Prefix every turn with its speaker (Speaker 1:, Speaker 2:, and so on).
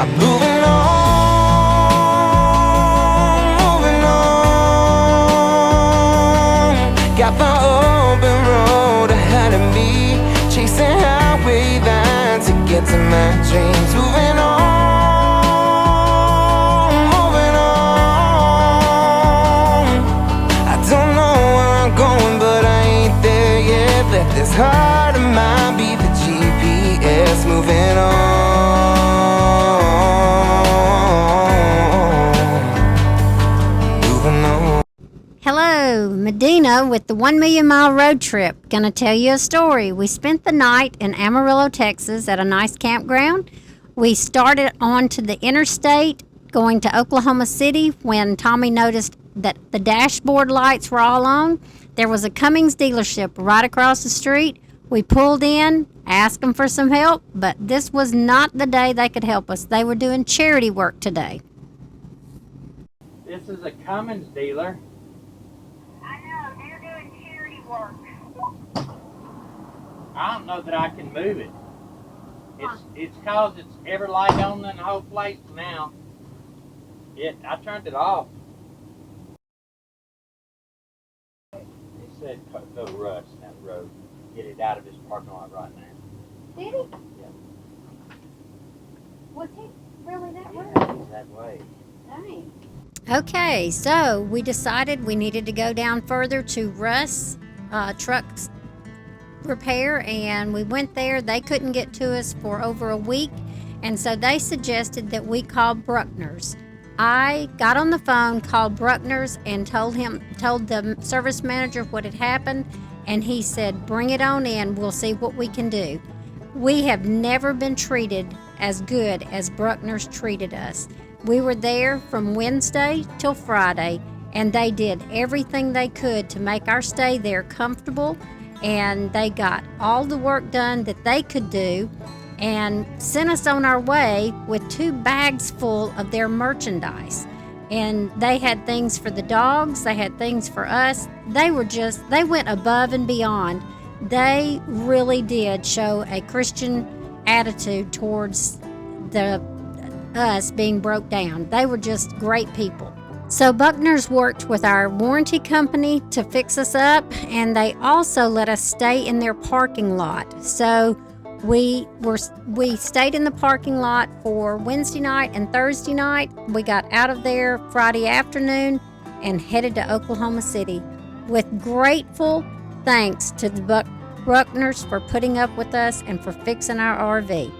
Speaker 1: I'm moving on, moving on. Got the open road ahead of me, chasing highway lines to get to my dreams. Moving on, moving on. I don't know where I'm going, but I ain't there yet. Let this heart of mine be the GPS. Moving on.
Speaker 2: Hello, Meddena with the 1 Million Mile Road Trip. Gonna tell you a story. We spent the night in Amarillo, Texas at a nice campground. We started on to the interstate going to Oklahoma City when Tommy noticed that the dashboard lights were all on. There was a Cummins dealership right across the street. We pulled in, asked them for some help, but this was not the day they could help us. They were doing charity work today.
Speaker 3: This is a Cummins dealer. I don't know that I can move it. It's cause it's every light on in the whole place now. I turned it off. He said go to Russ down the road. Get it out of his parking lot right now.
Speaker 2: Did he?
Speaker 3: Yeah.
Speaker 2: Was he really that way?
Speaker 3: Yeah, he's that way.
Speaker 2: Dang. Okay, so we decided we needed to go down further to Russ Truck Repair, and we went there. They couldn't get to us for over a week, and so they suggested that we call Bruckner's. I got on the phone, called Bruckner's, and told the service manager what had happened, and he said, bring it on in, we'll see what we can do. We have never been treated as good as Bruckner's treated us. We were there from Wednesday till Friday, and they did everything they could to make our stay there comfortable, and they got all the work done that they could do and sent us on our way with 2 bags full of their merchandise. And they had things for the dogs, they had things for us. They went above and beyond. They really did show a Christian attitude towards us being broke down. They were just great people. So Bruckner's worked with our warranty company to fix us up, and they also let us stay in their parking lot. So we stayed in the parking lot for Wednesday night and Thursday night. We got out of there Friday afternoon and headed to Oklahoma City with grateful thanks to the Bruckners for putting up with us and for fixing our RV.